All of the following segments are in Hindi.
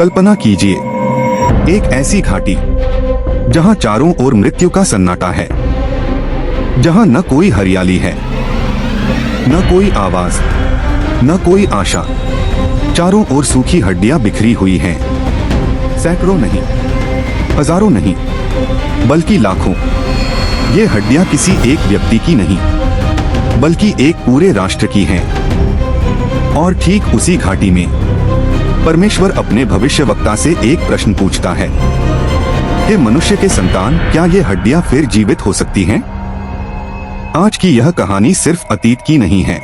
कल्पना कीजिए, एक ऐसी घाटी जहां चारों ओर मृत्यु का सन्नाटा है, जहां न कोई हरियाली है, न कोई आवाज, न कोई आशा। चारों ओर सूखी हड्डियां बिखरी हुई हैं। सैकड़ों नहीं, हजारों नहीं, बल्कि लाखों। ये हड्डियां किसी एक व्यक्ति की नहीं, बल्कि एक पूरे राष्ट्र की हैं। और ठीक उसी घाटी में परमेश्वर अपने भविष्यवक्ता से एक प्रश्न पूछता है कि मनुष्य के संतान, क्या ये हड्डियां फिर जीवित हो सकती हैं? आज की यह कहानी सिर्फ अतीत की नहीं है,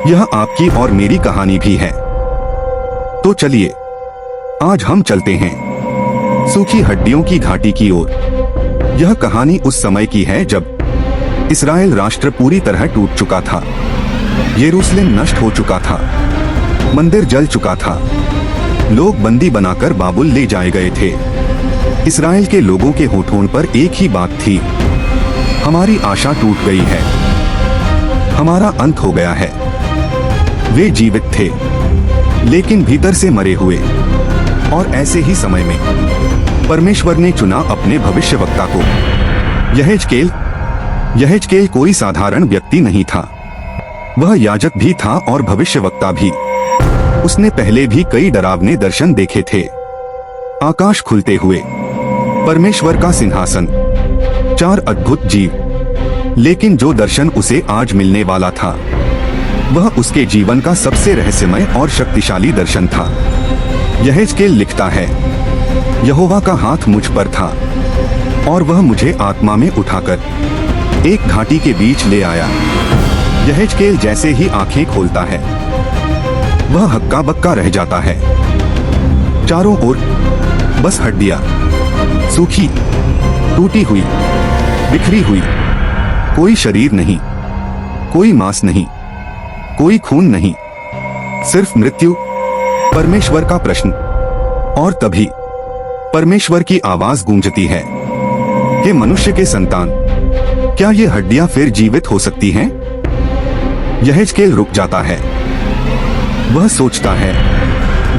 यह आपकी और मेरी कहानी भी है। तो चलिए आज हम चलते हैं सूखी हड्डियों की घाटी की ओर। यह कहानी उस समय की है जब इस्राएल राष्ट्र पूरी तरह टूट चुका था, यरूशलेम नष्ट हो चुका था, मंदिर जल चुका था, लोग बंदी बनाकर बाबुल ले जाए गए थे। इस्राएल के लोगों के होठों पर एक ही बात थी, हमारी आशा टूट गई है, हमारा अंत हो गया है। वे जीवित थे, लेकिन भीतर से मरे हुए। और ऐसे ही समय में परमेश्वर ने चुना अपने भविष्यवक्ता को। यहेजकेल कोई साधारण व्यक्ति नहीं था, वह याजक भी था और भविष्यवक्ता भी। उसने पहले भी कई डरावने दर्शन देखे थे, आकाश खुलते हुए, परमेश्वर का सिंहासन, 4 अद्भुत जीव। लेकिन जो दर्शन उसे आज मिलने वाला था, वह उसके जीवन का सबसे रहस्यमय और शक्तिशाली दर्शन था। यहेजकेल लिखता है, यहोवा का हाथ मुझ पर था और वह मुझे आत्मा में उठाकर एक घाटी के बीच ले आया। यहेजकेल जैसे ही आंखें खोलता है, वह हक्का बक्का रह जाता है। चारों ओर बस हड्डियां, सूखी, टूटी हुई, बिखरी हुई। कोई शरीर नहीं, कोई मांस नहीं, कोई खून नहीं, सिर्फ मृत्यु। परमेश्वर का प्रश्न। और तभी परमेश्वर की आवाज गूंजती है कि मनुष्य के संतान, क्या ये हड्डियां फिर जीवित हो सकती हैं? यहेजकेल रुक जाता है। वह सोचता है,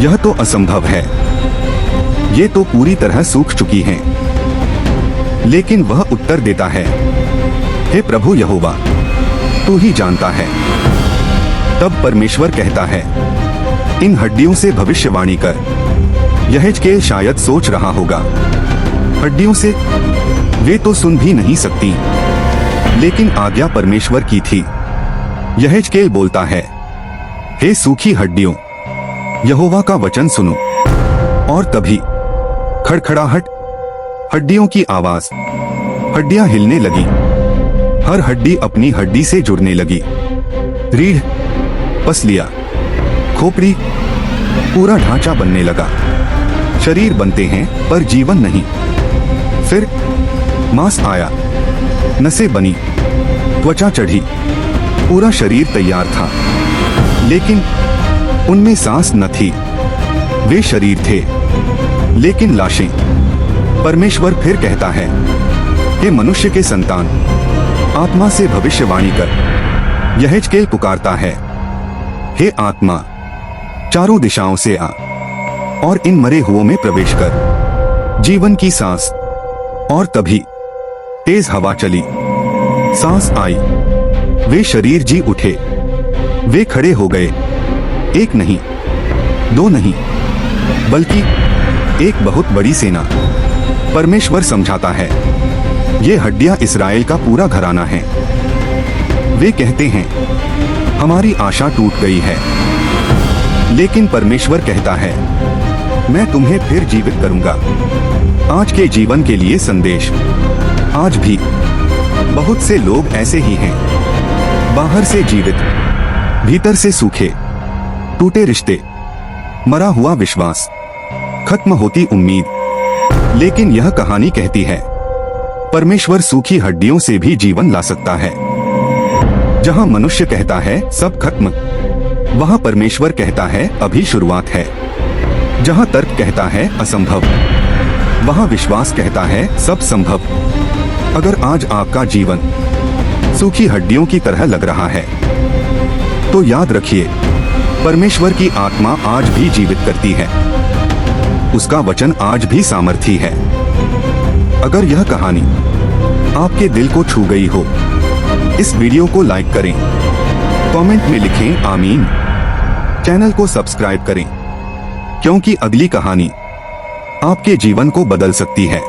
यह तो असंभव है, ये तो पूरी तरह सूख चुकी हैं। लेकिन वह उत्तर देता है, हे प्रभु यहोवा, तू ही जानता है। तब परमेश्वर कहता है, इन हड्डियों से भविष्यवाणी कर। यहेजकेल शायद सोच रहा होगा, हड्डियों से? वे तो सुन भी नहीं सकती। लेकिन आज्ञा परमेश्वर की थी। यहेजकेल बोलता है, हे सूखी हड्डियों, यहोवा का वचन सुनो। और तभी खड़खड़ाहट, हड्डियों की आवाज, हड्डियां हिलने लगी, हर हड्डी अपनी हड्डी से जुड़ने लगी। रीढ़, पसलियां, खोपड़ी, पूरा ढांचा बनने लगा। शरीर बनते हैं पर जीवन नहीं। फिर मांस आया, नसें बनी, त्वचा चढ़ी, पूरा शरीर तैयार था। लेकिन उनमें सांस न थी। वे शरीर थे, लेकिन लाशें। परमेश्वर फिर कहता है, हे मनुष्य के संतान, आत्मा से भविष्यवाणी कर। यहेजकेल पुकारता है, हे आत्मा, चारों दिशाओं से आ और इन मरे हुओं में प्रवेश कर, जीवन की सांस। और तभी तेज हवा चली, सांस आई, वे शरीर जी उठे, वे खड़े हो गए। एक नहीं, 2 नहीं, बल्कि एक बहुत बड़ी सेना। परमेश्वर समझाता है, ये हड्डियां इस्राएल का पूरा घराना है। वे कहते हैं, हमारी आशा टूट गई है। लेकिन परमेश्वर कहता है, मैं तुम्हें फिर जीवित करूंगा। आज के जीवन के लिए संदेश। आज भी बहुत से लोग ऐसे ही हैं, बाहर से जीवित, भीतर से सूखे, टूटे रिश्ते, मरा हुआ विश्वास, खत्म होती उम्मीद। लेकिन यह कहानी कहती है, परमेश्वर सूखी हड्डियों से भी जीवन ला सकता है। जहां मनुष्य कहता है सब खत्म, वहां परमेश्वर कहता है अभी शुरुआत है। जहां तर्क कहता है असंभव, वहां विश्वास कहता है सब संभव। अगर आज आपका जीवन सूखी हड्डियों की तरह लग रहा है, तो याद रखिए, परमेश्वर की आत्मा आज भी जीवित करती है। उसका वचन आज भी सामर्थी है। अगर यह कहानी आपके दिल को छू गई हो, इस वीडियो को लाइक करें, कमेंट में लिखें आमीन। चैनल को सब्सक्राइब करें, क्योंकि अगली कहानी आपके जीवन को बदल सकती है।